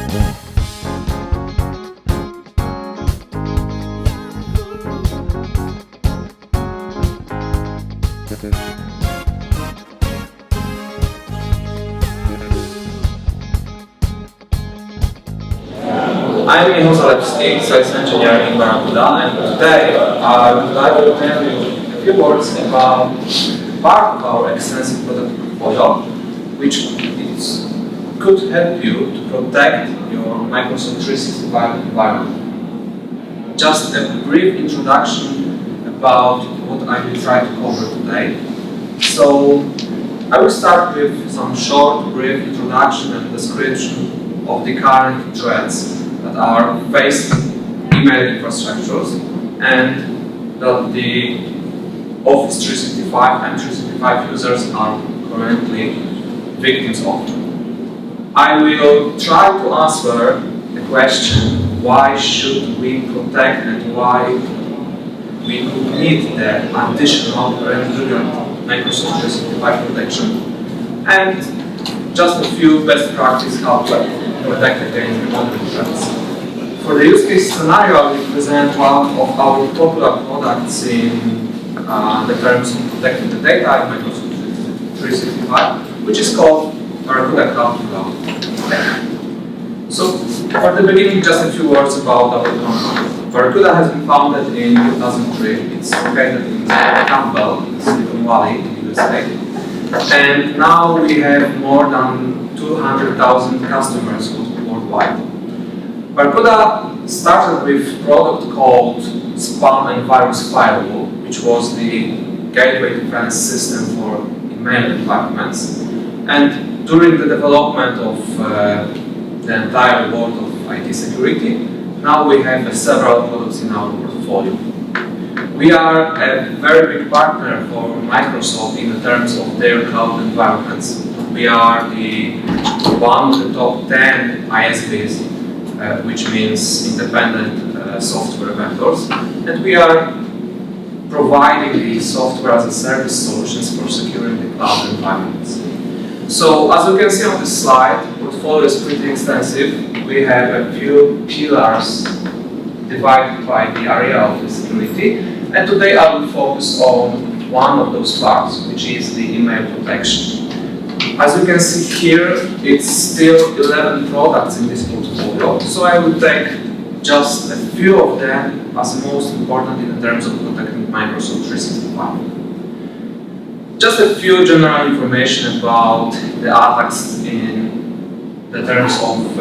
I'm Michal Zalewski, sales engineer in Barracuda, and today I would like to tell you a few words about part of our extensive product portfolio, which could help you to protect your Microsoft 365 environment. Just a brief introduction about what I will try to cover today. So, I will start with some short, brief introduction and description of the current threats that are facing email infrastructures and that the Office 365 and 365 users are currently victims of. I will try to answer the question, why should we protect and why we could need the additional redundant Microsoft 365 protection, and just a few best practices how to protect against modern threats. For the use case scenario, I will present one of our popular products in the terms of protecting the data in Microsoft 365, which is called Barracuda Cloud. So, for the beginning, just a few words about our company. Barracuda has been founded in 2003. It's located in Campbell, in Silicon Valley, in the USA. And now we have more than 200,000 customers worldwide. Barracuda started with a product called Spam and Virus Firewall, which was the gateway defense system for email environments. And during the development of the entire world of IT security, now we have several products in our portfolio. We are a very big partner for Microsoft in terms of their cloud environments. We are one of the top 10 ISVs, which means independent software vendors, and we are providing the software as a service solutions for securing the cloud environments. So, as you can see on this slide, portfolio is pretty extensive. We have a few pillars divided by the area of the security, and today I will focus on one of those parts, which is the email protection. As you can see here, it's still 11 products in this portfolio, so I will take just a few of them as most important in terms of protecting Microsoft 365. Just a few general information about the attacks in the terms of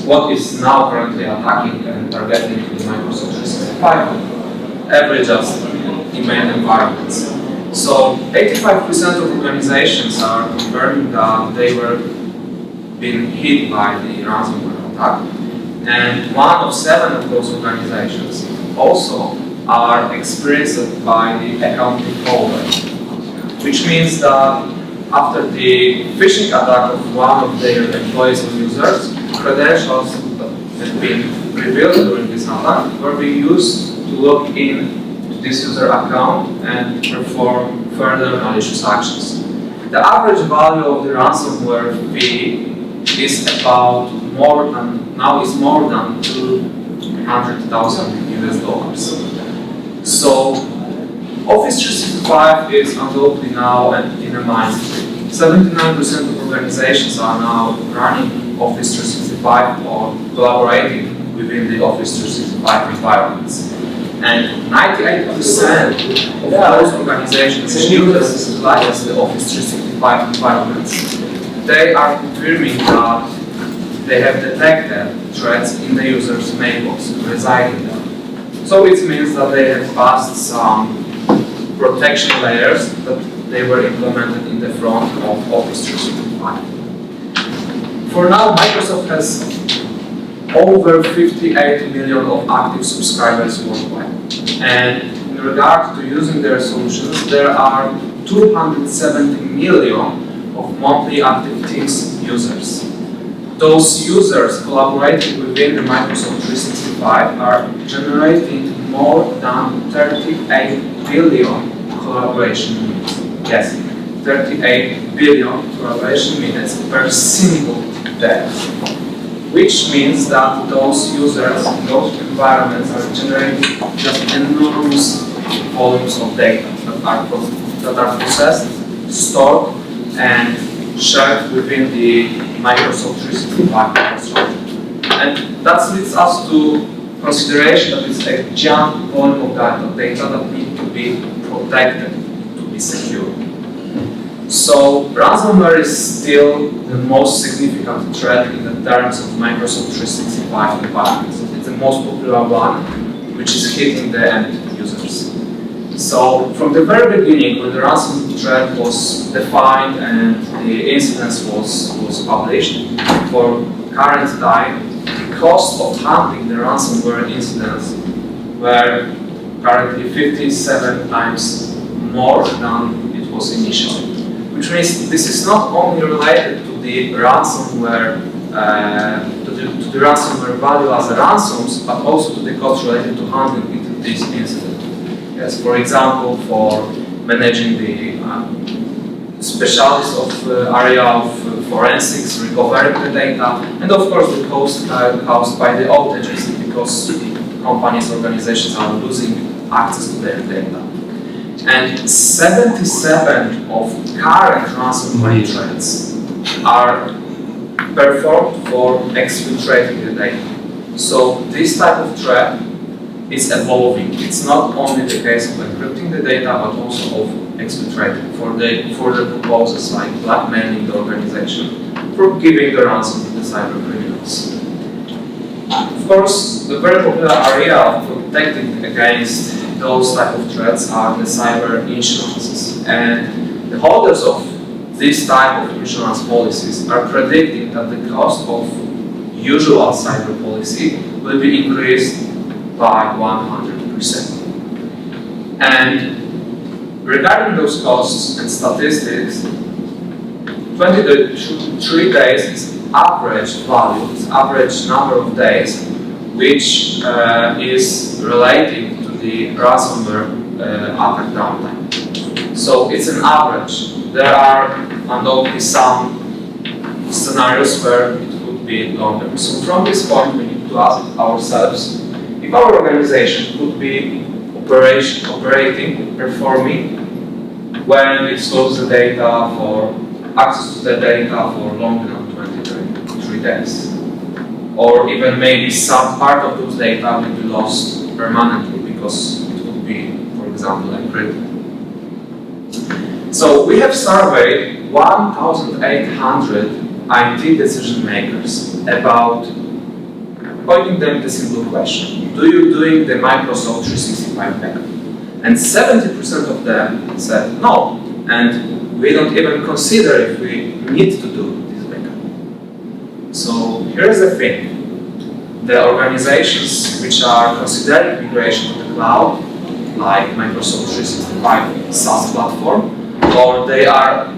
what is now currently attacking and targeting the Microsoft 365, every just email environments. So 85% of organizations are confirming that they were being hit by the ransomware attack, and 1 of 7 of those organizations also are experienced by the account takeover, which means that after the phishing attack of one of their employees or users, credentials that had been revealed during this attack were being used to log in to this user account and perform further malicious actions. The average value of the ransomware fee is about more than 200,000 US dollars. So Office 365 is undoubtedly now in a minefield. 79% of organizations are now running Office 365 or collaborating within the Office 365 environments. And 98% of those organizations utilize the Office 365 environments. They are confirming that they have detected threats in the user's mailbox residing there. So it means that they have passed some protection layers that they were implemented in the front of Office 365. For now, Microsoft has over 58 million of active subscribers worldwide. And in regard to using their solutions, there are 270 million of monthly active Teams users. Those users collaborating within the Microsoft 365 are generating more than 38 billion collaboration minutes. Yes, 38 billion collaboration minutes per single day. which means that those users in those environments are generating just enormous volumes of data that are processed, stored, and shared within the Microsoft 365 infrastructure. And that leads us to consideration that it's a giant volume of data that need to be protected, to be secure. So ransomware is still the most significant threat in the terms of Microsoft 365 environments. It's the most popular one, which is hitting the end users. So from the very beginning, when the ransomware threat was defined and the incidence was published, for current time, the cost of handling the ransomware incidents were currently 57 times more than it was initially. Which means this is not only related to the ransomware, to the ransomware value as a ransoms, but also to the cost related to handling this incident. Yes, for example, for managing the specialists of area of forensics, recovering the data, and of course the cost caused by the outages because companies, organizations are losing access to their data. And 77 of current ransomware threats are performed for exfiltrating the data. So this type of threat is evolving. It's not only the case of encrypting the data, but also of exfiltrating for the purposes like blackmailing the organization, for giving the ransom to the cyber criminals. Of course, the very popular area of protecting against those type of threats are the cyber insurances. And the holders of this type of insurance policies are predicting that the cost of usual cyber policy will be increased by 100%. And regarding those costs and statistics, 23 days is average value, it's average number of days, which is relating to the ransomware attack downtime. So it's an average. There are undoubtedly some scenarios where it could be longer. So from this point, we need to ask ourselves if our organization could be operating, performing, when it stores the data for access to the data for longer than 23 days. Or even maybe some part of those data will be lost permanently because it would be, for example, encrypted. So we have surveyed 1,800 IT decision makers about posing them the simple question: do you doing the Microsoft 365 backup? And 70% of them said no, and we don't even consider if we need to do this backup. So here's the thing. The organizations which are considering migration to the cloud, like Microsoft 365 SaaS platform, or they are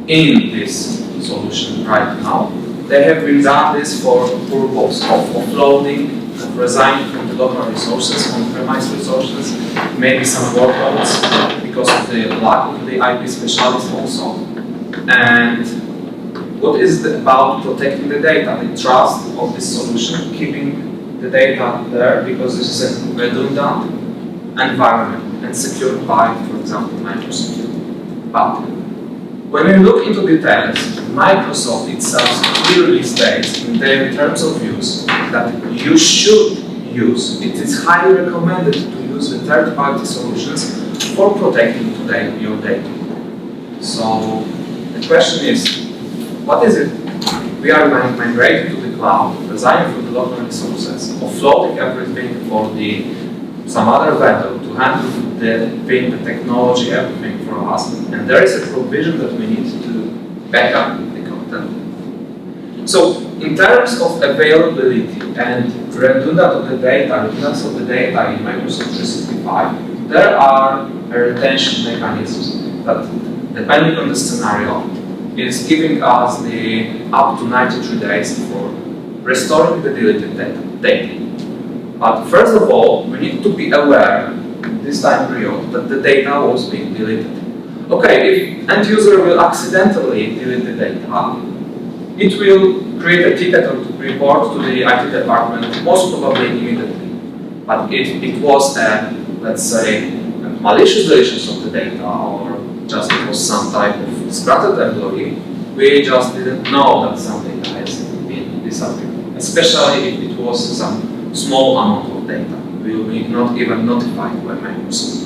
in this solution right now, they have been done this for purpose of offloading, of resigning from the local resources, on-premise resources, maybe some workloads because of the lack of the IP specialist also. And what is it about protecting the data, the trust of this solution, keeping the data there because this is a redundant environment and secured by, for example, Microsoft. But when we look into details, Microsoft itself clearly states in their terms of use that you should use, it is highly recommended to use the third-party solutions for protecting today your data. So the question is, what is it? We are migrating to the cloud, resigning from the local resources, offloading everything for some other vendor to handle the technology, everything for us, and there is a provision that we need to back up the content. So in terms of availability and redundance of the data in Microsoft 365, there are retention mechanisms that, depending on the scenario, is giving us the up to 93 days for restoring the deleted data. But first of all, we need to be aware in this time period that the data was being deleted. Okay, if end user will accidentally delete the data, it will create a ticket or to report to the IT department, most probably immediately. But if it was a, let's say, a malicious deletion of the data, or just it was some type of disgruntled employee, we just didn't know that some data has been disappeared. Especially if it was some small amount of data. We will be not even notified by Microsoft.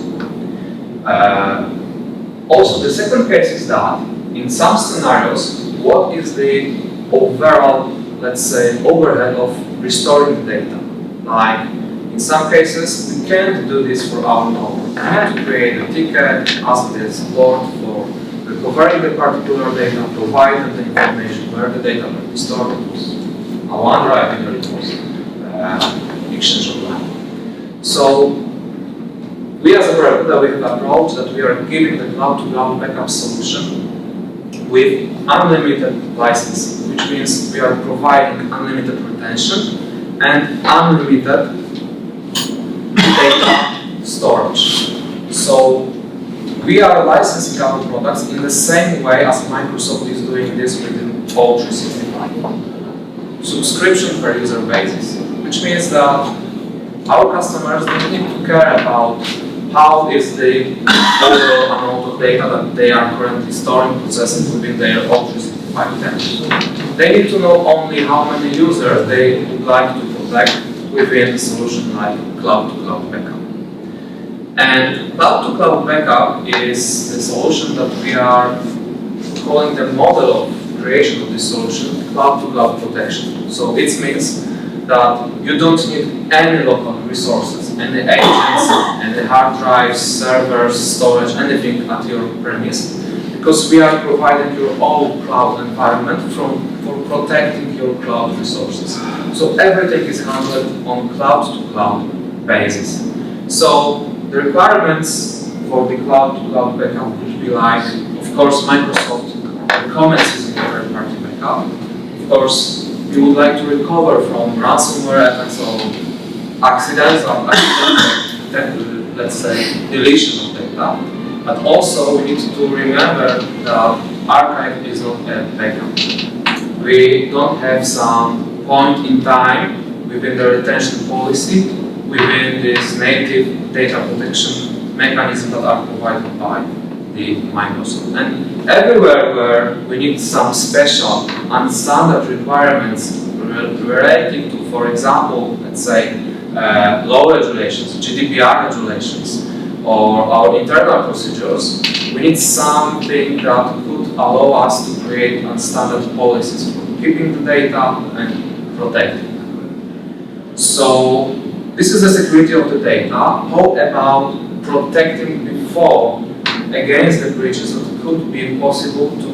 Also, the second case is that in some scenarios, what is the overall, let's say, overhead of restoring the data? Like, in some cases, we can't do this for our own. We have to create a ticket, ask the support for recovering the particular data, provide them the information where the data will be stored. It was a OneDrive, and it was exchange online. So, we as a Barracuda, we have approach that we are giving the cloud-to-cloud backup solution with unlimited license, which means we are providing unlimited retention and unlimited data storage. So we are licensing our products in the same way as Microsoft is doing this within O365. Subscription per user basis, which means that our customers don't need to care about how is the overall amount of data that they are currently storing, processing within their O365 tenant. They need to know only how many users they would like to protect within a solution like cloud-to-cloud backup. And cloud-to-cloud backup is the solution that we are calling the model of creation of this solution, cloud-to-cloud protection. So it means that you don't need any local resources, any agents, any hard drives, servers, storage, anything at your premise, because we are providing your own cloud environment for protecting your cloud resources. So everything is handled on cloud-to-cloud basis. So the requirements for the cloud-to-cloud backup would be like, of course, Microsoft recommends using third-party backup. Of course, we would like to recover from ransomware attacks or accidental, let's say, deletion of data. But also, we need to remember that archive is not a backup. We don't have some point in time within the retention policy, within this native data protection mechanism that are provided by the Microsoft. And everywhere where we need some special and standard requirements related to, for example, let's say, law regulations, GDPR regulations, or our internal procedures, we need something that could allow us to create standard policies for keeping the data and protecting it. So, this is the security of the data. How about protecting before against the breaches that could be possible to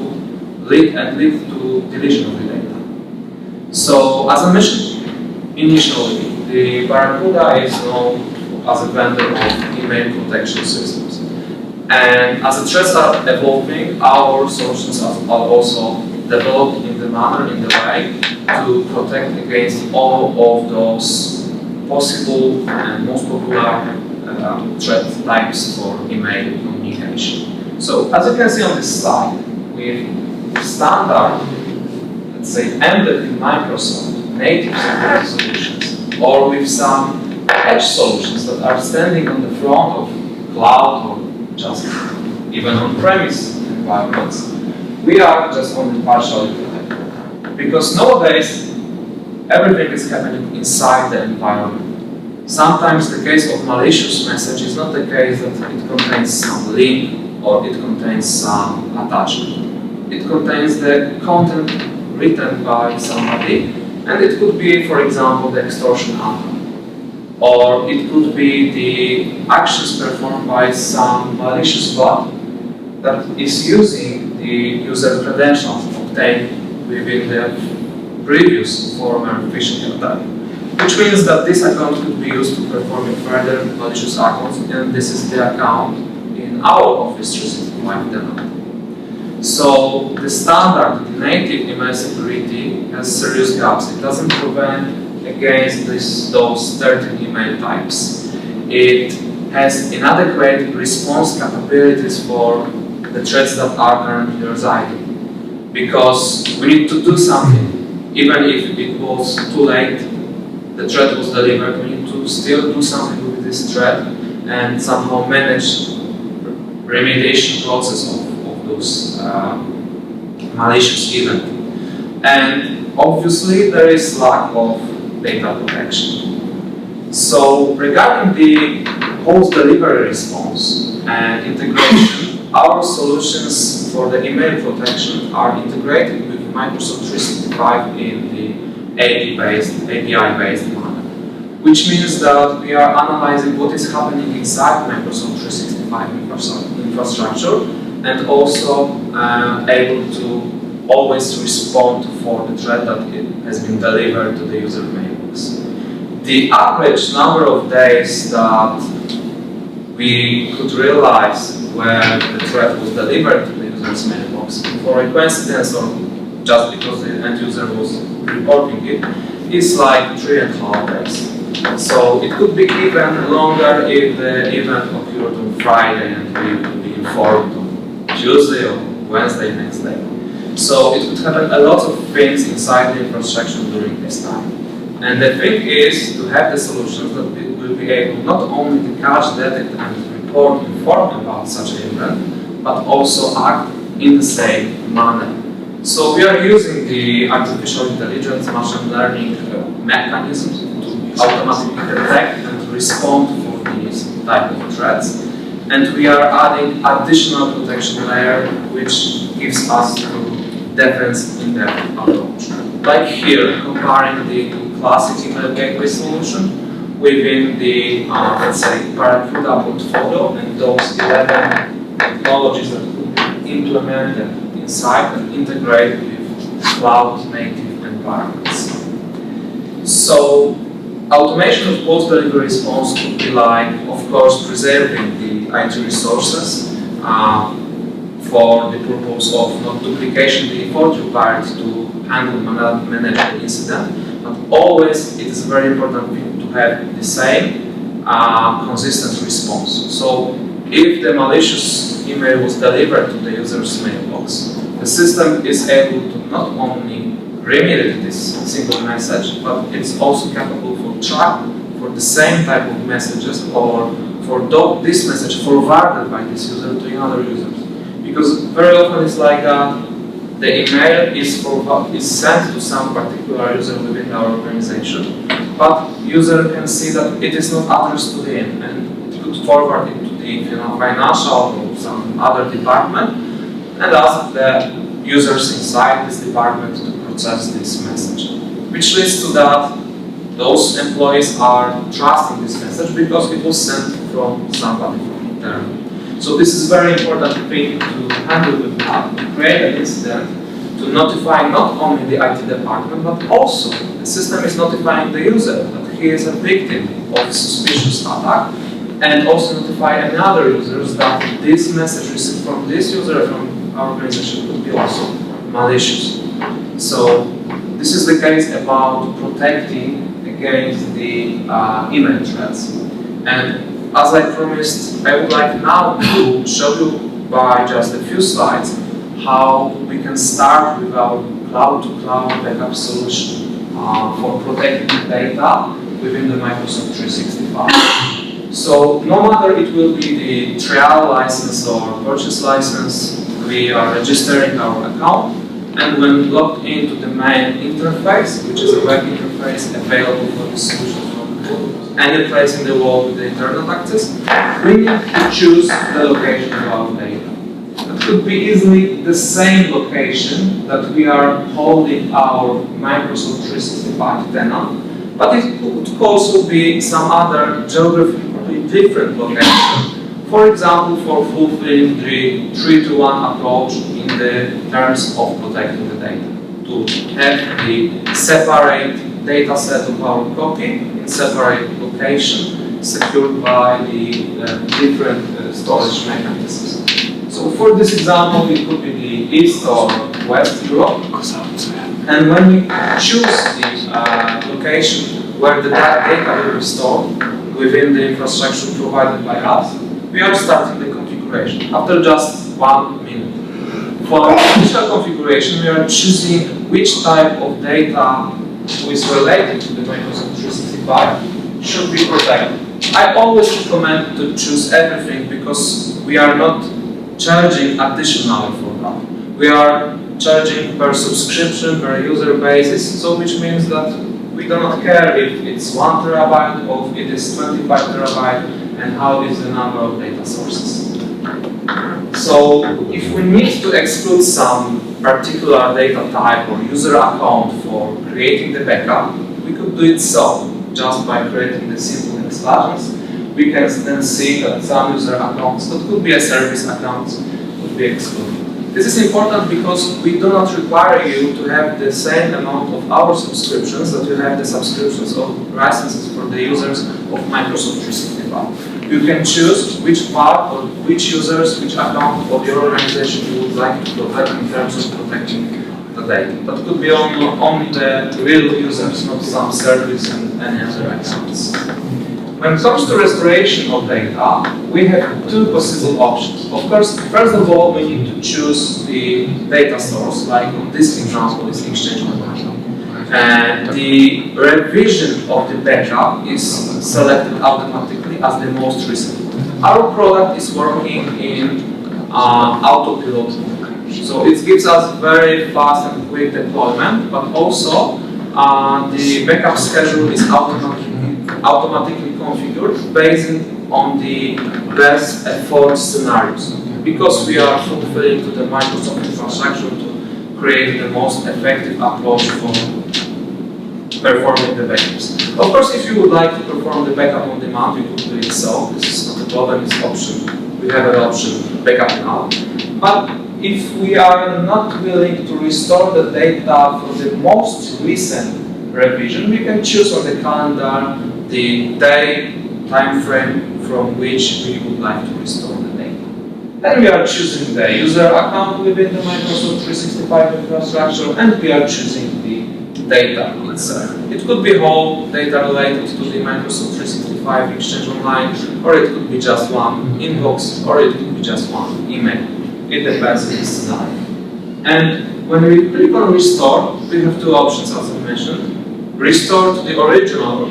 lead to deletion of the data? So, as I mentioned initially, the Barracuda is known as a vendor of email protection systems. And as the threats are evolving, our solutions are also developed in the manner, in the way, to protect against all of those possible and most popular threat types for email communication. So, as you can see on this slide, with standard, let's say, embedded in Microsoft native security solutions, or with some edge solutions that are standing on the front of cloud or just even on-premise environments, we are just only partially protected. Because nowadays, everything is happening inside the environment. Sometimes the case of malicious message is not the case that it contains some link or it contains some attachment. It contains the content written by somebody, and it could be, for example, the extortion attack. Or it could be the actions performed by some malicious bot that is using the user credentials obtained within the previous former phishing attack. Which means that this account could be used to perform further malicious accounts, and this is the account in our Office 365 demo. So the standard native email security has serious gaps. It doesn't prevent against those 13 email types. It has inadequate response capabilities for the threats that are currently residing. Because we need to do something even if it was too late, the threat was delivered, we need to still do something with this threat and somehow manage remediation process of those malicious events. And obviously there is lack of data protection. So regarding the post-delivery response and integration, our solutions for the email protection are integrated with Microsoft 365 in the API-based manner, which means that we are analyzing what is happening inside Microsoft 365 infrastructure and also able to always respond for the threat that has been delivered to the user mailbox. The average number of days that we could realize when the threat was delivered to the user's mailbox for a coincidence or just because the end user was reporting it is like 3.5 days. So it could be even longer if the event occurred on Friday and we could be informed on Tuesday or Wednesday next day. So it could happen a lot of things inside the infrastructure during this time. And the thing is to have the solutions that will be able not only to catch, detect and report, inform about such an event, but also act in the same manner. So we are using the artificial intelligence, machine learning mechanisms to automatically detect and respond for these type of threats. And we are adding additional protection layer which gives us defense in depth approach. Like here, comparing the classic email gateway solution within the, let's say, Barracuda portfolio and those 11 technologies that could be implemented inside and integrate with cloud-native environments. So, automation of post-delivery response could be like, of course, preserving the IT resources for the purpose of not duplication the effort required to handle and manage the incident, but always it is a very important thing to have the same consistent response. So if the malicious email was delivered to the user's mailbox, the system is able to not only remediate this single message, but it's also capable for track for the same type of messages or for this message forwarded by this user to another users. Because very often it's like the email is sent to some particular user within our organization, but user can see that it is not addressed to him and it could forward it to the financial or some other department and ask the users inside this department to process this message. Which leads to that those employees are trusting this message because it was sent from somebody from internal. So this is a very important thing to handle with that, to create an incident, to notify not only the IT department, but also the system is notifying the user that he is a victim of suspicious attack, and also notify another users that this message received from this user from our organization could be also malicious. So this is the case about protecting against the email threats. And as I promised, I would like now to show you by just a few slides how we can start with our cloud-to-cloud backup solution for protecting data within the Microsoft 365. So no matter it will be the trial license or purchase license, we are registering our account, and when logged into the main interface, which is a web interface available for the solution from any place in the world with the internet access, we need to choose the location of our data. It could be easily the same location that we are holding our Microsoft 365 tenant, but it could also be some other geographically different location. For example, for fulfilling the 3-to-1 approach in the terms of protecting the data, to have the separate data set of our copy in separate location, secured by the different storage mechanisms. So for this example, it could be the East or West Europe. And when we choose the location where the data will be stored within the infrastructure provided by us, we are starting the configuration after just 1 minute. For initial configuration, we are choosing which type of data is related to the Microsoft 365 should be protected. I always recommend to choose everything because we are not charging additionally for that. We are charging per subscription, per user basis, so which means that we do not care if it's 1 terabyte or if it is 25 terabyte and how is the number of data sources. So if we need to exclude some particular data type or user account for creating the backup, we could do it so, just by creating the simple exclusions. We can then see that some user accounts, that could be a service account, could be excluded. This is important because we do not require you to have the same amount of our subscriptions that you have the subscriptions of licenses for the users of Microsoft 365. You can choose which part or which users, which account of your organization you would like to protect in terms of protecting the data. That could be only the real users, not some service and any other accounts. When it comes to restoration of data, we have two possible options. Of course, first of all, we need to choose the data source, like on this example is Exchange Online. And the revision of the backup is selected automatically as the most recent. Our product is working in autopilot, so it gives us very fast and quick deployment, but also the backup schedule is automatically configured based on the best effort scenarios, because we are fulfilling to the Microsoft infrastructure to create the most effective approach for performing the backups. Of course, if you would like to perform the backup on demand, you could do it so. This is not a problem, it's an option. We have an option, backup now. But if we are not willing to restore the data for the most recent revision, we can choose on the calendar the day, time frame from which we would like to restore the data. Then we are choosing the user account within the Microsoft 365 infrastructure, and we are choosing the data itself. It could be whole data related to the Microsoft 365 Exchange Online, or it could be just one inbox, or it could be just one email. It depends on the scenario. And when we click on restore, we have two options, as I mentioned. Restore to the original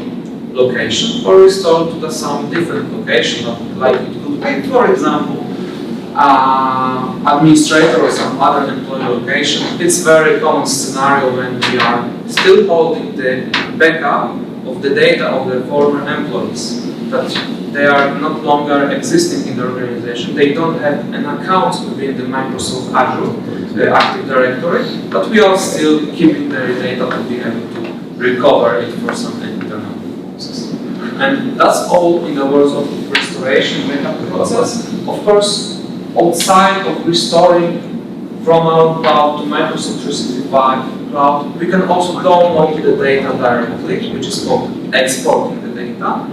location, or restore to some different location, like it could be, for example, administrator or some other employee location. It's a very common scenario when we are still holding the backup of the data of the former employees, that they are not longer existing in the organization. They don't have an account within the Microsoft Azure, the Active Directory, but we are still keeping their data to be able to recover it for some internal process. And that's all in the words of restoration backup process. Of course, outside of restoring from our cloud to Microsoft 365 cloud, we can also download the data directly, which is called exporting the data.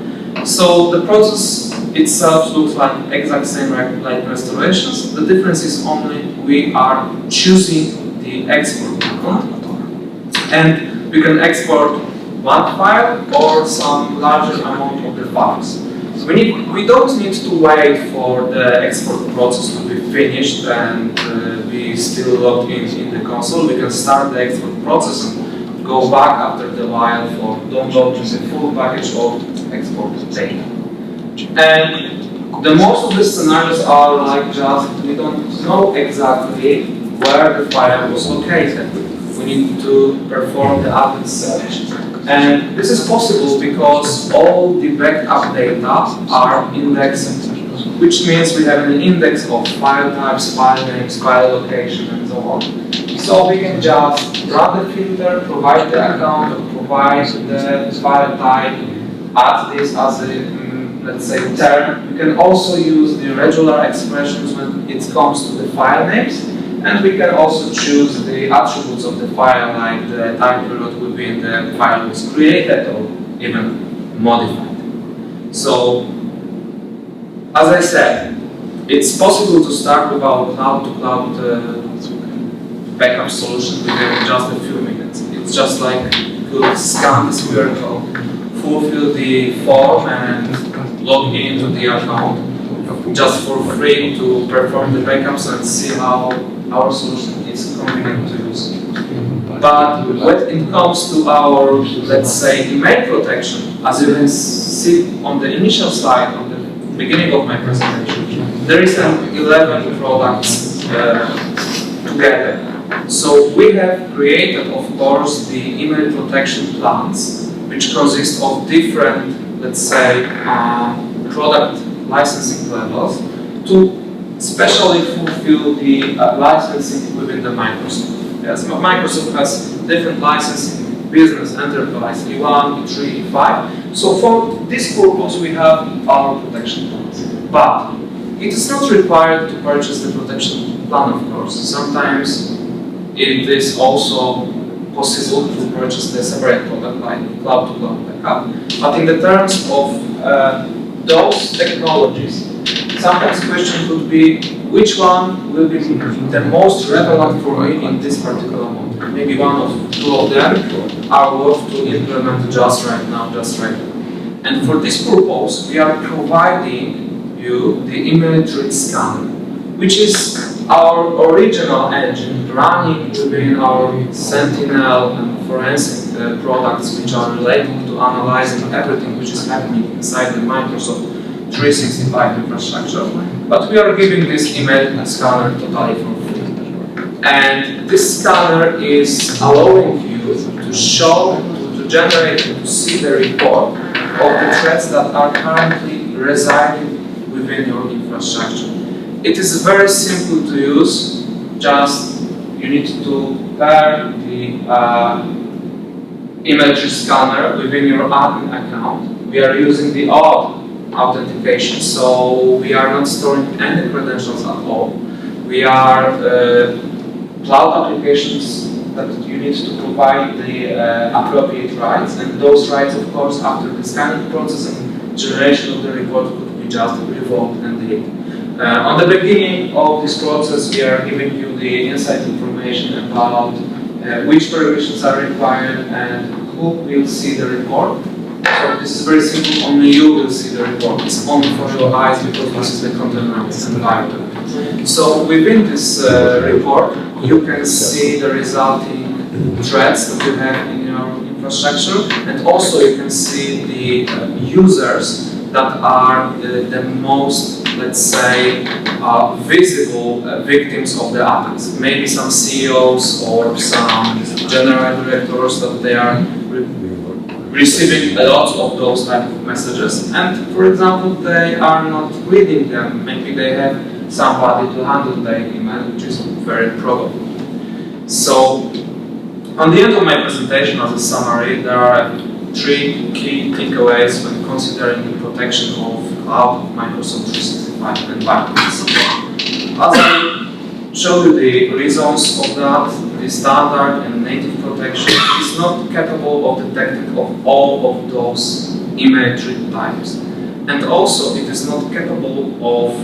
So the process itself looks like exact same like restorations. The difference is only we are choosing the export method, and we can export one file or some larger amount of the files. We don't need to wait for the export process to be finished and be still logged in the console. We can start the export process and go back after the while for downloading the full package of exported data. And the most of the scenarios are like just we don't know exactly where the file was located. We need to perform the address search. And this is possible because all the backup data are indexed, which means we have an index of file types, file names, file location, and so on. So we can just run the filter, provide the account, provide the file type, add this as a, let's say, term. We can also use the regular expressions when it comes to the file names. And we can also choose the attributes of the file, like the time period within the file was created or even modified. So, as I said, it's possible to start with our cloud-to-cloud backup solution within just a few minutes. It's just like you scan this QR code, fulfill the form, and log into the account just for free to perform the backups and see how our solution is convenient to use. But when it comes to our, let's say, email protection, as you can see on the initial slide, on the beginning of my presentation, there is an 11 products together. So we have created, of course, the email protection plans, which consist of different, let's say, product licensing levels to especially fulfill the licensing within the Microsoft. Yes, Microsoft has different licensing, business, enterprise, E1, E3, E5. So for this purpose, we have our protection plans. But it is not required to purchase the protection plan, of course. Sometimes it is also possible to purchase the separate product like cloud-to-cloud backup. But in the terms of those technologies, sometimes the question could be which one will be the most relevant for me in this particular moment. Maybe one of two of them are worth to implement just right now, And for this purpose, we are providing you the email threat scanner, which is our original engine running within our Sentinel and forensic products, which are related to analyzing everything which is happening inside the Microsoft 365 infrastructure, but we are giving this email scanner totally for free. And this scanner is allowing you to show, to generate, to see the report of the threats that are currently residing within your infrastructure. It is very simple to use, just you need to pair the image scanner within your admin account. We are using the authentication, so we are not storing any credentials at all. We are cloud applications that you need to provide the appropriate rights, and those rights, of course, after the scanning process and generation of the report could be just revoked and deleted. On the beginning of this process, we are giving you the inside information about which permissions are required and who will see the report. So this is very simple, only you will see the report. It's only for your eyes because this is the containerized environment. So within this report, you can see the resulting threats that you have in your infrastructure, and also you can see the users that are the most, let's say, visible victims of the attacks. Maybe some CEOs or some general directors that they are receiving a lot of those type of messages, and for example, they are not reading them. Maybe they have somebody to handle their email, which is very probable. So, on the end of my presentation, as a summary, there are three key takeaways when considering the protection of cloud of Microsoft 365 environments. As I showed you the reasons of that, the standard and native protection is not capable of detecting of all of those email threat types. And also it is not capable of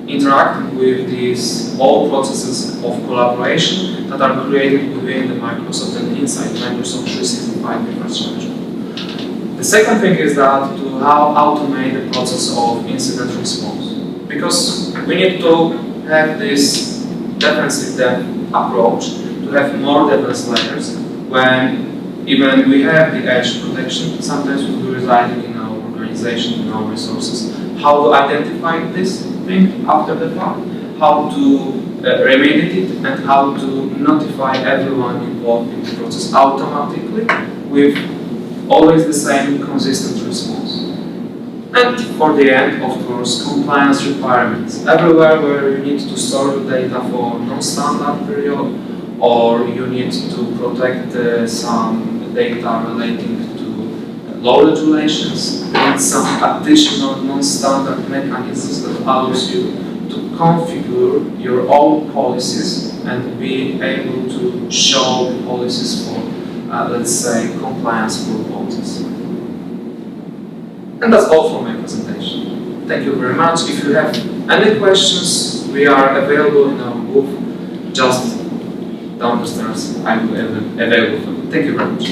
interacting with these all processes of collaboration that are created within the Microsoft and inside Microsoft 365 infrastructure. The second thing is that to how automate the process of incident response. Because we need to have this defensive approach, to have more defense layers when even we have the edge protection, sometimes we'll be residing in our organization, in our resources. How to identify this thing after the fact, how to remedy it, and how to notify everyone involved in the process automatically with always the same consistent response. And for the end, of course, compliance requirements. Everywhere where you need to store the data for non-standard period, or you need to protect some data relating to law regulations, and some additional non-standard mechanisms that allows you to configure your own policies and be able to show the policies for, let's say, compliance purposes. And that's all for my presentation. Thank you very much. If you have any questions, we are available in our booth just down the stairs. I will be available for you. Thank you very much.